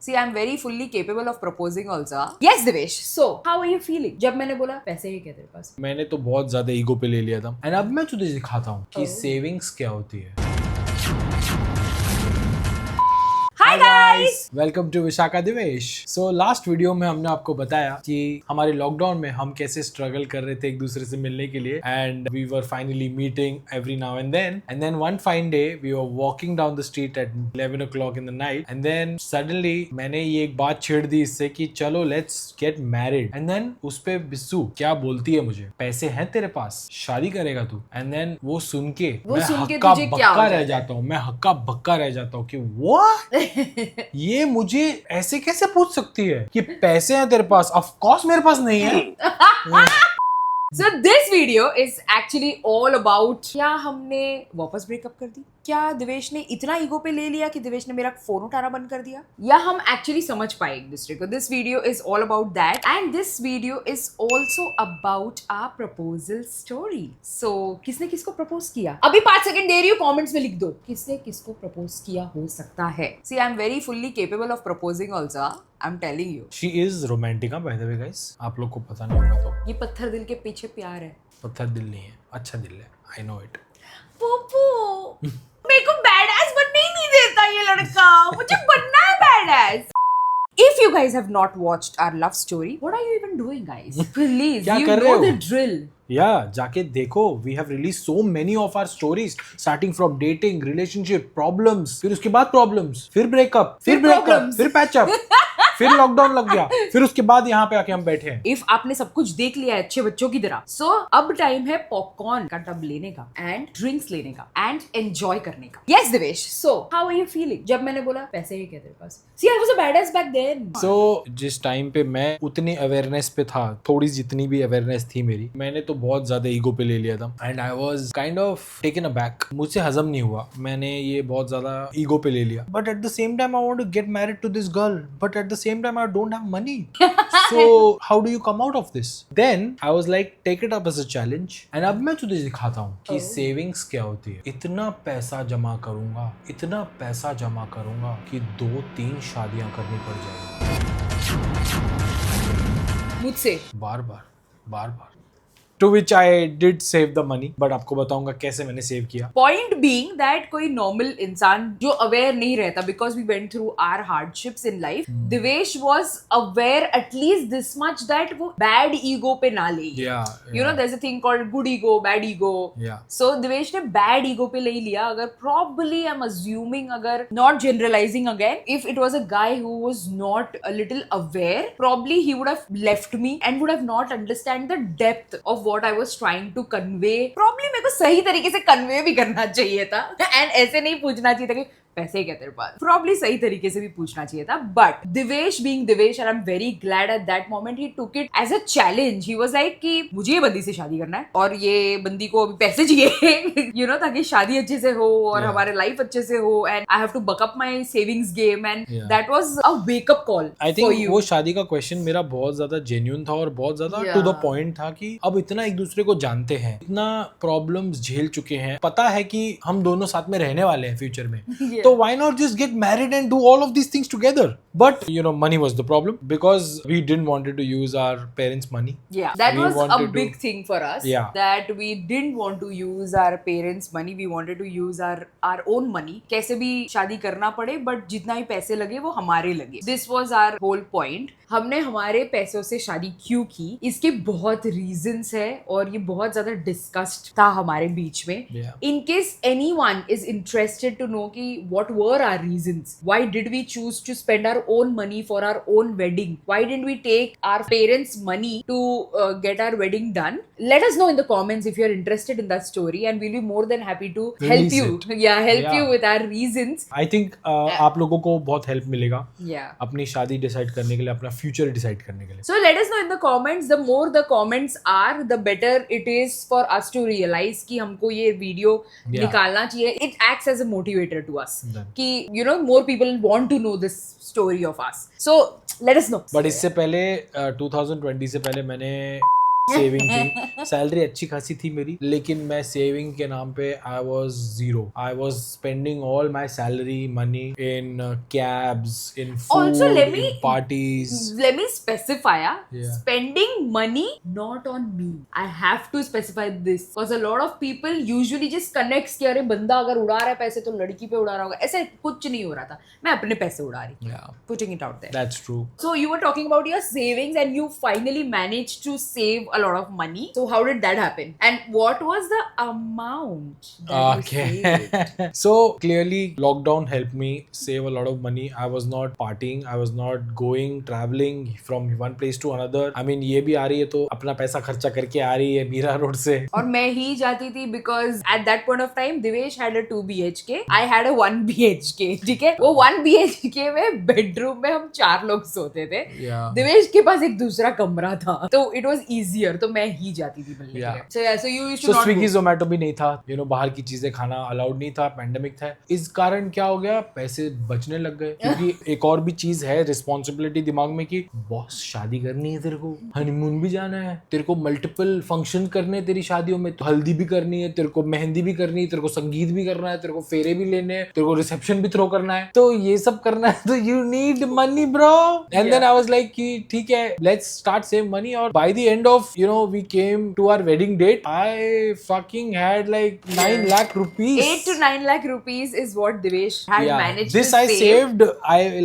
See, I'm very fully capable of proposing also. Yes, Devesh. So, how are you feeling? जब मैंने बोला पैसे है क्या तेरे पास? मैंने तो बहुत ज्यादा ईगो पे ले लिया था एंड अब मैं तुझे दिखाता हूँ कि सेविंग्स क्या होती है। Hi guys! Welcome to Vishakha Divesh. So last video में हमने आपको बताया कि हमारे लॉकडाउन में हम कैसे स्ट्रगल कर रहे थे एक दूसरे से मिलने के लिए and we were finally meeting every now and then one fine day we were walking down the street at 11 o'clock in the night and then suddenly मैंने ये एक बात छेड़ दी इससे कि चलो let's get married and then उस पे बिस्सू क्या बोलती है मुझे, पैसे हैं तेरे पास, शादी करेगा तू। एंड देन वो सुन के मैं हक्का बक्का रह जाता हूँ, मैं हक्का बक्का रह जाता हूँ कि व्हाट ये मुझे ऐसे कैसे पूछ सकती है कि पैसे हैं तेरे पास? ऑफ कोर्स मेरे पास नहीं है। So this video is actually all about क्या हमने वापस ब्रेकअप कर दी, क्या दिवेश ने इतना ईगो पे ले लिया कि दिवेश ने मेरा फोन उठाना बंद कर दिया, या हम एक्चुअली समझ पाए एक दूसरे को। This video is all about that and this video is also about our proposal story. So किसने किसको प्रपोज किया, अभी 5 सेकंड दे रही हूँ, कॉमेंट्स में लिख दो किसने किसको प्रपोज किया हो सकता है। See I am very fully capable of proposing also, I am telling you. She is romantic by the way guys, आप लोग को पता नहीं होगा तो। ये पत्थर दिल के पीछे प्यार है। पत्थर दिल नहीं है, अच्छा दिल है, आई नो इट। पोपो मेरे को बैड एस बनने ही नहीं देता ये लड़का, मुझे बनना है bad S. If you guys have not watched our love story, what are you even doing, guys? Please, क्या you कर रहे know हो? the drill. या जाके देखो, we have release so many of our stories starting from dating, relationship, problems, फिर उसके बाद प्रॉब्लम्स, फिर ब्रेकअप, फिर ब्रेकअप, फिर पैचअप, फिर लॉकडाउन लग गया, फिर उसके बाद यहाँ पे आके हम बैठे हैं। If आपने सब कुछ देख लिया है अच्छे बच्चों की तरह, so अब टाइम है पॉपकॉर्न का टब लेने का एंड ड्रिंक्स लेने का एंड एंजॉय करने का। Yes, Divesh. So how are you feeling? जब मैंने बोला पैसे है क्या तेरे पास? See, I was a badass back then. So जिस टाइम पे मैं उतनी अवेयरनेस पे था, थोड़ी जितनी भी अवेयरनेस थी मेरी, मैंने तो बहुत ज्यादा ईगो पे ले लिया था and I was kind of taken aback. मुझसे हजम नहीं हुआ, मैंने ये बहुत ज्यादा ईगो पे ले लिया। But at the same time I want to get married to this girl, but at the same time I don't have money. So how do you come out of this? Then I was like, take it up as a challenge and अब मैं तुझे दिखाता हूँ कि savings क्या होती है। इतना पैसा जमा करूंगा, इतना पैसा जमा करूंगा कि 2-3 शादियां करनी पड़ जाएगी मुझसे बार बार। To which I did save the money, but आपको बताऊंगा कैसे मैंने सेव किया। पॉइंट बीइंग दैट कोई नॉर्मल इंसान जो अवेयर नहीं रहता, because we went through our hardships in life, Divesh was aware at least this much that वो बैड ईगो पे ना ले। You know there is a thing called good ego, bad ego. So Divesh ने बैड ईगो पे ले लिया। अगर प्रॉब्ली आई एम अज्यूमिंग, अगर not generalizing again, if it was a guy who was not a little aware, probably he would have left me and would have not understand the depth of what I was trying to convey. Probably मेरे को सही तरीके से convey भी करना चाहिए था and ऐसे नहीं पूछना चाहिए था कि पैसे क्या तेरे पास। प्रॉब्ली सही तरीके से भी पूछना चाहिए था, but Divesh being Divesh, and I am very glad at that moment he took it as a challenge. He was like कि मुझे ये बंदी से शादी करना है और ये बंदी को अभी पैसे चाहिए यू नो, ताकि शादी अच्छे से हो और हमारे लाइफ अच्छे से हो, and I have to buck up my savings game and that was a wake up call. I think वो शादी का क्वेश्चन मेरा बहुत ज्यादा जेन्युइन था और बहुत ज्यादा टू द पॉइंट था कि अब इतना एक दूसरे को जानते हैं, इतना प्रॉब्लम्स झेल चुके हैं, पता है कि हम दोनों साथ में रहने वाले हैं फ्यूचर में, तो why not just get married and do all of these things together? But you know, money was the problem because we didn't wanted to use our parents' money. Yeah, that we was a big thing for us. Yeah. That we didn't want to use our parents' money. We wanted to use our own money. कैसे भी शादी करना पड़े, but जितना ही पैसे लगे वो हमारे लगे. This was our whole point. हमने हमारे पैसों से शादी क्यों की, इसके बहुत रीजंस है और ये बहुत ज्यादा डिस्कस्ड था हमारे बीच में. In case anyone is interested to know कि what were our reasons, why did we choose to spend our own money for our own wedding, why didn't we take our parents' money to get our wedding done, let us know in the comments if you're interested in that story and we'll be more than happy to help you. Help you with our reasons. I think आप लोगों को बहुत help मिलेगा अपनी शादी decide करने के लिए, अपना फ्यूचर डिसाइड करने के लिए. So let us know in the comments. The more the comments are, the better it is for us to realize कि हमको ये वीडियो निकालना चाहिए. It acts as a motivator to us कि you know more people want to know this story of us. So let us know. But इससे पहले 2020 से पहले मैंने सेविंग थी, सैलरी अच्छी खासी थी मेरी, लेकिन मैं सेविंग के नाम पे I was zero. I was spending all my salary money in cabs, in Also, food, let me in parties. specify. Yeah. Spending money not on me. I have to specify this because a lot of people usually just connects कि अरे बंदा अगर उड़ा रहा है पैसे तो लड़की पे उड़ा रहा होगा. ऐसे कुछ नहीं हो रहा था. मैं अपने पैसे उड़ा रही. Yeah, Putting it out there. that's true. So you were talking about your savings and you finally managed to save a lot of money. So how did that happen? And what was the amount that you saved? So clearly lockdown helped me save a lot of money. I was not partying, I was not going traveling from one place to another. I mean ये भी आ रही है तो अपना पैसा खर्चा करके आ रही है मीरा रोड से. और मैं ही जाती थी because at that point of time Divesh had a 2 BHK, I had a 1 BHK. ठीक है, वो 1 BHK में बेडरूम में हम 4 लोग सोते थे. Yeah. दिवेश के पास एक दूसरा कमरा था तो it was easier, तो मैं ही जाती थी मिलने के Yeah. लिए. So you used to So not Swiggy go. Zomato भी नहीं था, बाहर की चीजें खाना अलाउड नहीं था, पैंडेमिक था. इस कारण क्या हो गया, पैसे बचने लग गए. क्योंकि एक और भी चीज है, रिस्पॉन्सिबिलिटी दिमाग में कि बॉस शादी करनी है, तेरे को हनीमून भी जाना है, तेरे को मल्टीपल फंक्शन करने हैं तेरी शादियों में, तो हल्दी भी करनी है, तेरे को मेहंदी भी करनी है, तेरे को संगीत भी करना है, तेरे को फेरे भी लेने हैं, तेरे को रिसेप्शन भी थ्रो करना है, तो ये सब करना है, तो you need money bro. And then I was like कि ठीक है, लेट्स स्टार्ट सेव मनी. और by the end of we came to our wedding date, I fucking had like 9 lakh rupees. 8 to 9 lakh rupees is what Divesh had managed This to I save. saved.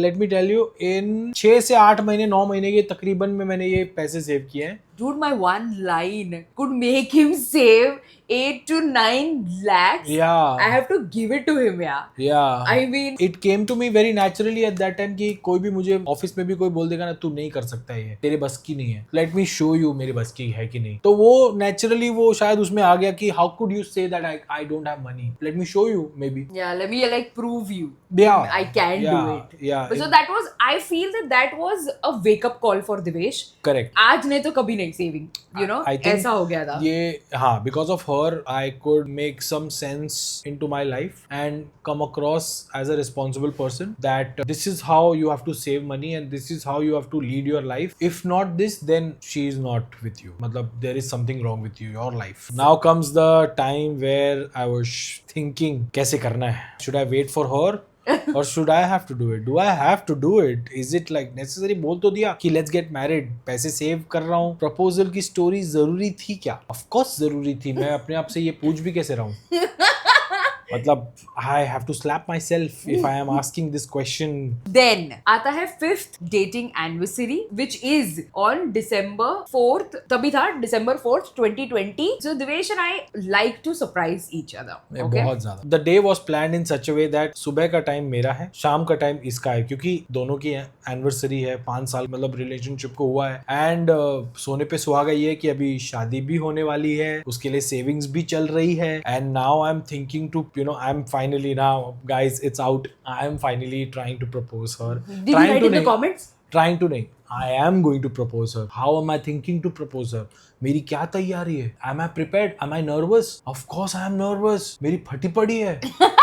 Let me tell you, in 6 से 8 महीने 9 महीने के तकरीबन में मैंने ये पैसे save किए हैं. Dude, my one line could make him save 8 to 9 lakhs. Yeah. I have to give it to him, yeah. Yeah. I mean, It came to me very naturally at that time कि कोई भी मुझे office में भी कोई बोल देगा ना, तू नहीं कर सकता है, ये तेरे बस की नहीं है, लेट मी शो यू मेरे बस की है कि नहीं. तो वो नेचुरली वो शायद उसमें आ गया कि how could you say that I don't have money, let me show you may be. yeah, let me like prove you. Yeah. I can do it. Yeah. So that was, I feel that was a wake up call for Divesh. Correct. आज नहीं तो कभी नहीं saving, I think ऐसा हो गया था. ये हाँ, because of her I could make some sense into my life and come across as a responsible person, that this is how you have to save money and this is how you have to lead your life. If not this, then she is not with you. मतलब there is something wrong with you, your life. Now comes the time where I was thinking कैसे करना है. Should I wait for her? Or should I have to do it? Do I have to do it? Is it like necessary? बोल तो दिया कि let's get married, पैसे save कर रहा हूँ. प्रपोजल की स्टोरी जरूरी थी क्या? Of course जरूरी थी. मैं अपने आप से ये पूछ भी कैसे रहा हूँ. मतलब I have to slap myself if I am asking this question. Then आता है 5th dating anniversary, which is on December 4th. तभी था December 4th, 2020. So Divesh and I like to surprise each other. Okay? बहुत ज्यादा. The day was planned in such a way that सुबह का time मेरा है, शाम का टाइम इसका है, क्योंकि दोनों की एनिवर्सरी है, 5 साल मतलब रिलेशनशिप को हुआ है. एंड सोने पे सुहागा ये है कि अभी शादी भी होने वाली है, उसके लिए सेविंग्स भी चल रही है. And now I am thinking to I'm finally, now guys, it's out, I am finally trying to propose her. Did you write in the comments? Trying to नहीं, I am going to propose her. How am I thinking to propose her? मेरी क्या तैयारी है? Am I prepared? Am I nervous? Of course I am nervous. मेरी फटी पड़ी है.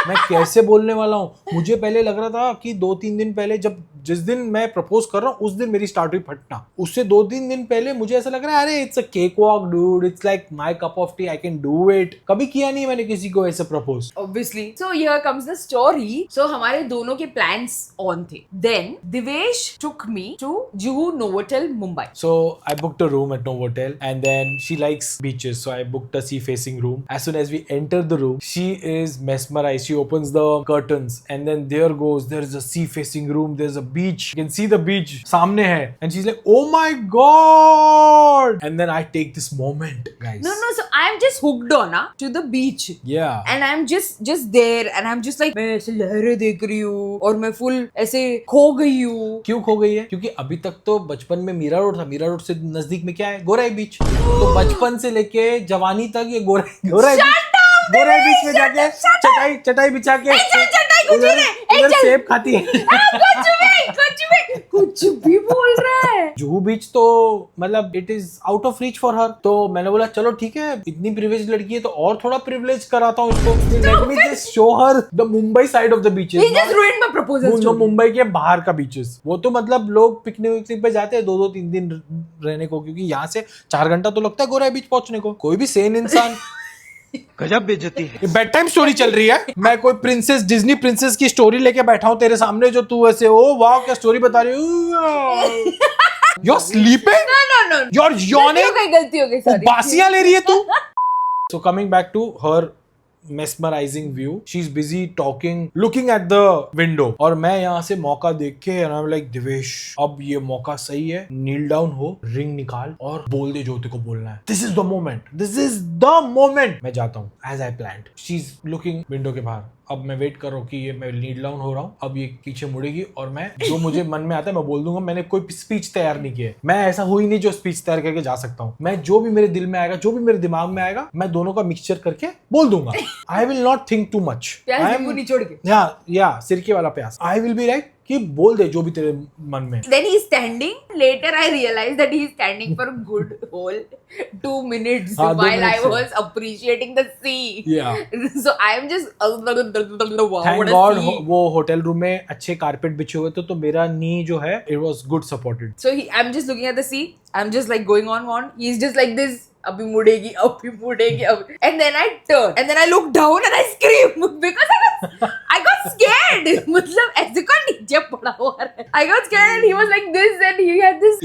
मैं कैसे बोलने वाला हूँ. मुझे पहले लग रहा था कि 2-3 दिन पहले, जब जिस दिन मैं प्रपोज कर रहा हूँ उस दिन मेरी स्टार्ट हुई फटना. उससे 2-3 दिन पहले मुझे ऐसा लग रहा है, अरे it's a cake walk dude, it's like my cup of T, I can do it. कभी किया नहीं मैंने किसी को ऐसे propose. Obviously. So here comes the story. So हमारे दोनों के plans on थे. Then Divesh took me to Juhu Novotel, Mumbai. So I booked a room at Novotel, and then she likes beaches, so I booked a sea-facing room. As soon as we enter the room, she is mesmerized. She opens the curtains, and then there is a sea-facing room. There's a beach. You can see the beach. सामने है, and she's like, "Oh my god!" And then I take this moment, guys. No. So I'm just hooked on to the beach. Yeah. And I'm just there, and I'm just like, मैं ऐसे लहरें देख रही हूँ और मैं full ऐसे खो गई हूँ. क्यों खो गई है? क्योंकि अभी तक तो बचपन में मीरा रोड था. मीरा रोड से नजदीक में क्या है? गोराई बीच. तो बचपन से लेके जवानी तक ये गोराई बीच में जाके चटाई बिछा के उधर सेब खाती है. कुछ भी बोल रहा है. जुहू बीच तो मतलब it is out of reach for her. तो मैंने बोला चलो ठीक है, इतनी प्रिविलेज लड़की है तो और थोड़ा प्रिविलेज कराता हूँ इसको, let me just show her the Mumbai side of the beaches. He just ruined my proposal जो story. मुंबई के बाहर का बीचेस, वो तो मतलब लोग पिकनिक विकनिक पे जाते हैं 2-2-3 दिन रहने को, क्योंकि यहाँ से 4 घंटा तो लगता है गोराई बीच पहुंचने को। कोई भी सेन इंसान गजब बेइज्जती है। बेड टाइम स्टोरी चल रही है, मैं कोई प्रिंसेस, डिज्नी प्रिंसेस की स्टोरी लेके बैठा हूँ तेरे सामने, जो तू ऐसे ओ वाह क्या स्टोरी बता रही हूँ। You're sleeping? No. You're yawning? गलती हो गई, sorry. बासियां ले रही है तू। So coming back to her mesmerizing view, she's busy talking, looking at the window, और मैं यहाँ से मौका देख के and I'm like दिवेश अब ये मौका सही है, kneel down हो, रिंग निकाल और बोल दे जो तेरे को बोलना है। This is the moment, this is the moment। मैं जाता हूँ as I planned। She's looking window के बाहर, अब मैं वेट कर रहा हूँ कि ये मैं नील डाउन हो रहा हूँ, अब ये पीछे मुड़ेगी और मैं जो मुझे मन में आता है मैं बोल दूंगा। मैंने कोई स्पीच तैयार नहीं किया है, मैं ऐसा हो ही नहीं जो स्पीच तैयार करके जा सकता हूँ। मैं जो भी मेरे दिल में आएगा, जो भी मेरे दिमाग में आएगा, मैं दोनों का मिक्सचर करके बोल दूंगा। I will not think too much. प्याज नींबू निचोड़ के। या सिरके वाला प्याज। आई विल बी लाइक कि बोल दे जो भी तेरे मन में। Then he's standing. Later, I realized that he's standing for a good whole 2 minutes हाँ, 2 while I minutes, was appreciating the sea. Yeah. So I'm just wow, Thank what a God sea. वो hotel room में अच्छे carpet बिछे हुए थे, तो मेरा नी जो है it was good supported. So I'm just looking at the sea. I'm just like going on. He's just like this. अभी मुड़ेगी अभी and then I turn and then I look down and I scream because I got scared. मतलब ऐसे कौन नीचे पड़ा हुआ है। I got scared and he was like this and he had this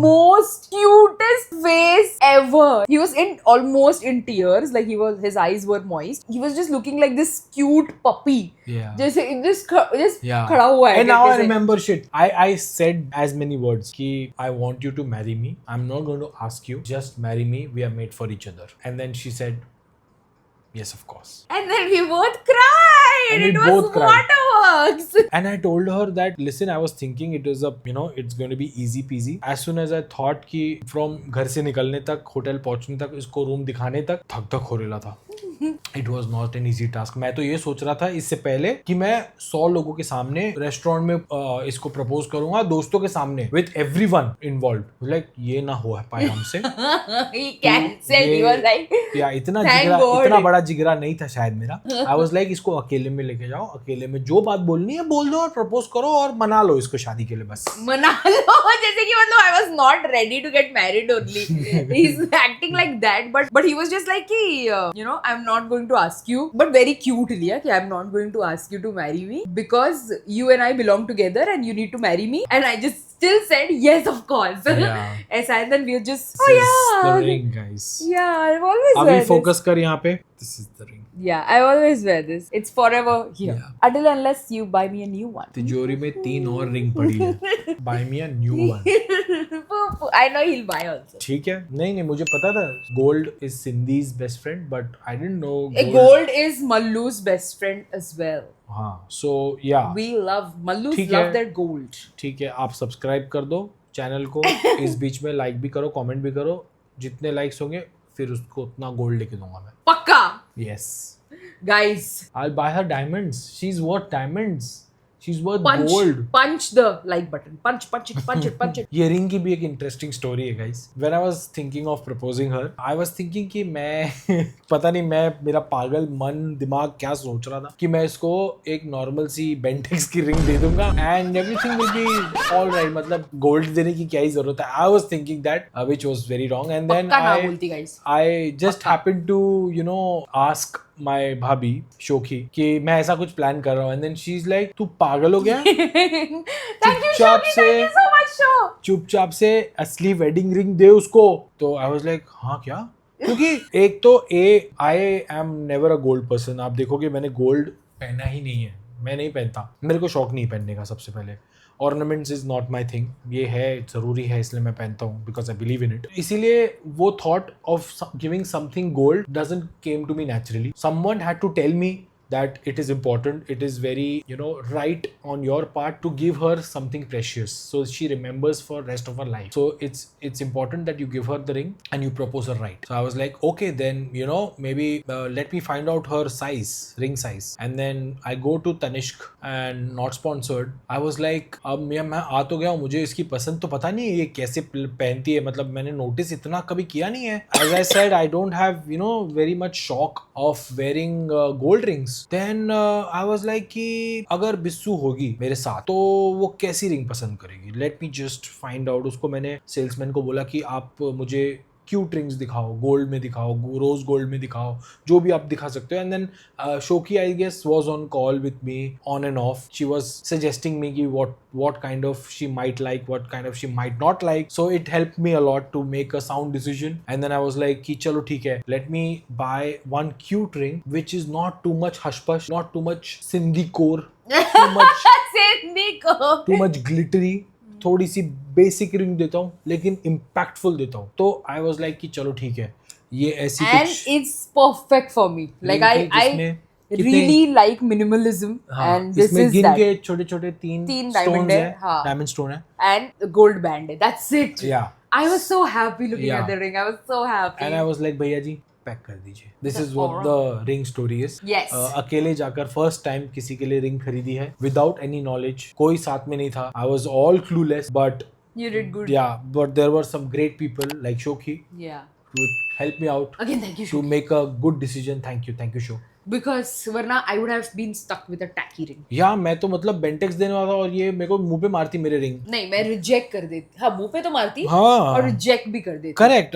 most cutest face ever. He was almost in tears, like his eyes were moist. He was just looking like this cute puppy. Yeah. जैसे just खड़ा हुआ है। And now I remember shit. I said as many words कि I want you to marry me. I'm not going to ask you. Just marry me. We are made for each other. And then she said, yes, of course. And then we both cried. And we it was both cried. waterworks. And I told her that, listen, I was thinking it was it's going to be easy peasy. As soon as I thought कि from घर से निकलने तक, hotel पहुंचने तक, इसको room दिखाने तक धक हो रहा था। It was not an easy task. मैं तो ये सोच रहा था इससे पहले कि मैं 100 लोगों के सामने रेस्टोरेंट में इसको प्रपोज करूंगा, दोस्तों के सामने, with everyone involved. Like ये ना हो पाए हमसे। He cancelled. He was like, या Thank God. इतना बड़ा जिगरा नहीं था शायद मेरा। I was like इसको अकेले में लेके जाओ, अकेले में जो बात बोलनी है बोल दो और प्रपोज करो और मना लो इसको शादी के लिए बस। मना लो, जैसे कि मतलब I was not ready to get married only. He's acting like that, but he was just like कि I'm not going to ask you, but very cutely कि I'm not going to ask you to marry me because you and I belong together and you need to marry me, and I just still said yes, of course. Yeah. ऐसा, and then we were just This is the ring, guys. Yeah, I always wear अभी this. Focus कर यहाँ पे। This is the ring. Yeah, I always wear this. It's forever here. Yeah. Until unless you buy me a new one. तिजोरी में 3 और ring पड़ी है। Buy me a new one. I know he'll buy also. ठीक है, नहीं मुझे पता था gold is Sindhis best friend, but I didn't know Gold is Mallu's best friend as well. हाँ, so yeah, We love Mallu's ठीक love है। their gold. ठीक है, आप सब्सक्राइब कर दो चैनल को। इस बीच में लाइक भी करो, कमेंट भी करो। जितने लाइक्स होंगे फिर उसको उतना गोल्ड लेके दूंगा मैं। Pakka, yes, guys. I'll buy her diamonds. She's worth diamonds. She's worth Punch, gold. punch the like button. Punch it. ये रिंग की भी एक इंटरेस्टिंग स्टोरी है guys. When I was thinking of proposing her, I was thinking कि मैं पता नहीं मेरा पागल मन दिमाग क्या सोच रहा था कि मैं इसको एक नॉर्मल सी बेंटेक्स की रिंग दे दूंगा and everything will be all right। मतलब गोल्ड देने की क्या ही जरूरत है। I was thinking that which was very wrong, and then पक्का ना बोलती guys. I just happened to ask my भाभी शोखी कि मैं ऐसा कुछ प्लान कर रहा हूँ, and then she is like तू पागल हो गया। Thank you, Shoki. Thank you so much, Sho. चुपचाप से असली वेडिंग रिंग दे उसको। तो आई वाज लाइक हाँ क्या, क्योंकि एक तो I am never a gold person. आप देखोगे मैंने गोल्ड पहना ही नहीं है, मैं नहीं पहनता, मेरे को शौक नहीं पहनने का। सबसे पहले ornaments is not my thing, ये है जरूरी है इसलिए मैं पहनता हूँ because I believe in it. इसीलिए वो thought of giving something gold doesn't came to me naturally. Someone had to tell me that it is important, it is very, you know, right on your part to give her something precious so she remembers for rest of her life. So it's important that you give her the ring and you propose her right. So I was like, okay, then, you know, maybe let me find out her size, ring size. And then I go to Tanishq and not sponsored. I was like, अब मैं आ तो गया हूँ, मुझे इसकी पसंद तो पता नहीं है ये कैसे पहनती है, मतलब मैंने नोटिस इतना कभी किया नहीं है. As I said, I don't have, you know, very much shock of wearing gold rings. Then I was like कि अगर बिस्सू होगी मेरे साथ तो वो कैसी रिंग पसंद करेगी, let me just find out. उसको मैंने सेल्समैन को बोला कि आप मुझे क्यूट रिंग्स दिखाओ, गोल्ड में दिखाओ, रोज गोल्ड में दिखाओ, जो भी आप दिखा सकते हो. And then Shoki I guess was on call with me on and off. She was suggesting me कि what kind of she might like, what kind of she might not like. So it helped me a lot to make a sound decision. And then I was like कि चलो ठीक है, let me buy one cute ring which is not too much hush push, not too much Sindhi core, too much glittery. थोड़ी सी basic ring देता हूँ लेकिन impactful देता हूँ. तो आई वाज लाइक कि चलो ठीक है, ये ऐसी and it's perfect for me. Like I really like minimalism. And this is गिन that. के छोटे छोटे तीन diamond stones है, है, हाँ. डायमंड स्टोन है And gold band है. That's it. Yeah. I was so happy looking Yeah. at the ring. I was so happy. And I was like भैया जी पैक कर दीजिए. This is what the ring story is. Yes. अकेले जाकर first time किसी के लिए ring खरीदी है विदाउट एनी नॉलेज. कोई साथ में नहीं था. I was all clueless but You did good. yeah, but there were some great people like Shoki Yeah. who helped me out Again, thank you, to Shoki. make a good decision. Thank you Shok. Because वरना I would have been stuck with a tacky ring. या मैं तो मतलब बेंटेक्स देने वाला था और ये मेरे को मुंह पे मारती मेरे रिंग. नहीं, मैं रिजेक्ट कर देती. हाँ, मुंह पे तो मारती. हाँ. और रिजेक्ट भी कर देती. करेक्ट.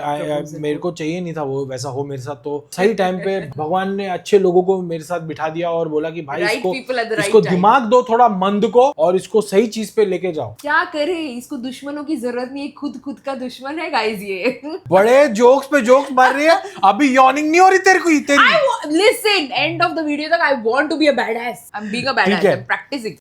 मेरे को चाहिए नहीं था वो वैसा हो मेरे साथ. तो सही टाइम पे भगवान ने अच्छे लोगों को मेरे साथ बिठा दिया और बोला कि भाई Right people at the right इसको time. दिमाग दो थोड़ा मंद को और इसको सही चीज पे लेके जाओ. क्या करे, इसको दुश्मनों की जरूरत नहीं है, खुद का दुश्मन है गाइस ये. बड़े जोक्स पे जोक्स मार रही है. अभी यॉर्निंग नहीं हो रही तेरे को तेरी. Listen, end of the video I want to be a badass. I'm being a badass. ठीक है. I'm practicing.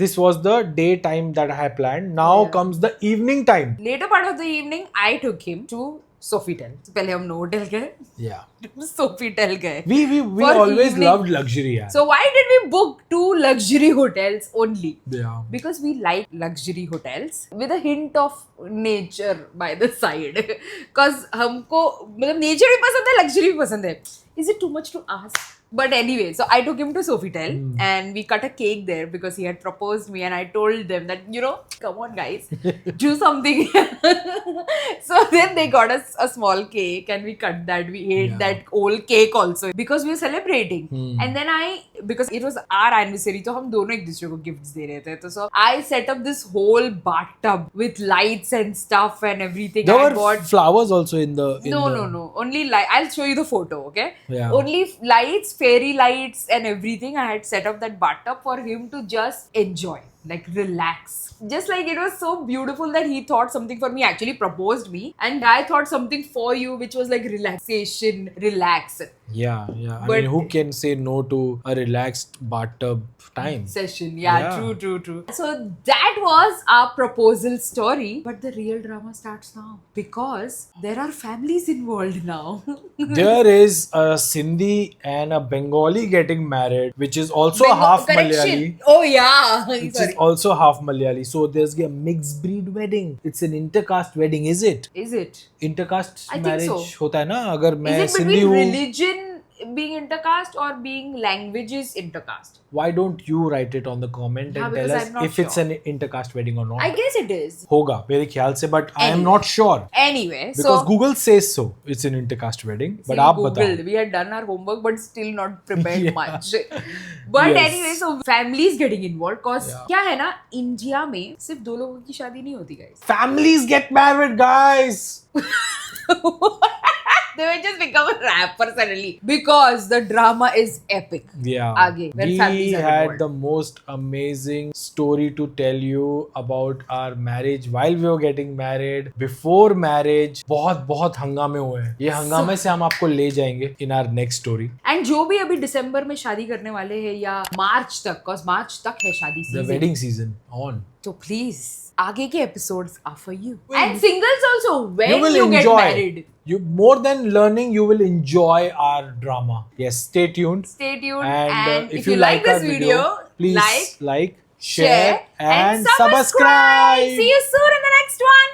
This was the day time that I had planned. Now Yeah. comes the evening time. Later part of the evening, I took him to Sofitel. पहले हम Novotel गए. Yeah. Sofitel गए. We For always evening. loved luxury. यार. So why did we book 2 luxury hotels only? Yeah. Because we like luxury hotels with a hint of nature by the side. Because हमको मतलब nature भी पसंद है, luxury भी पसंद है. Is it too much to ask? But anyway, so I took him to Sofitel and we cut a cake there because he had proposed me and I told them that, you know, come on guys, do something. So then they got us a small cake and we cut that. We ate that whole cake also because we were celebrating. And then because it was our anniversary, so हम दोनों एक दूसरे को gifts दे रहे थे. तो so I set up this whole bathtub with lights and stuff and everything. There I were bought flowers also in the. No. Only light. I'll show you the photo, okay? Yeah. Only lights, fairy lights, and everything. I had set up that bathtub for him to just enjoy, like relax. Just like it was so beautiful that he thought something for me, actually proposed me, and I thought something for you, which was like relaxation, relax. Yeah. I But- mean, who can say no to a relaxed bathtub time? Session. Yeah. True. So that was our proposal story. But the real drama starts now because there are families involved now. There is a Sindhi and a Bengali getting married, which is also half Correction. Malayali. Oh yeah. Which Sorry. is also half Malayali. So there's a mixed breed wedding. It's an intercaste wedding, is it? Is it? Intercaste I think marriage so. होता है ना. अगर मैं Is it Sindhi between हूँ, religion being intercaste or being languages intercaste? why don't you write it on the comment Yeah, and tell because us I'm not if it's sure. an intercaste wedding or not? I guess it is. होगा मेरे ख्याल से, but I am Anyway. not sure Anyway, because so Google says so. It's an intercaste wedding, but we आप Googled. बताओ. We had done our homework, but still not prepared Yeah. much. But Yes. anyway, so families getting involved. Cause Yeah. क्या है ना, India में सिर्फ 2 लोगों की शादी नहीं होती guys. Families get married, guys. They will just become a rapper suddenly because the drama is epic. Yeah. आगे, when We families are had involved. the most amazing story to tell you about our marriage while we were getting married, before marriage. बहुत हंगामे हुए हैं. ये हंगामे से हम आपको ले जाएंगे in our next story. And जो भी अभी दिसंबर में शादी करने वाले हैं या मार्च तक, cause मार्च तक है शादी The season. wedding season on. तो प्लीज आगे के episodes are for you and singles also when You will you get enjoy. married. You more than learning, you will enjoy our drama. Yes, stay tuned. Stay tuned And if you like this our video, please like, like, share, and subscribe. See you soon in the next one.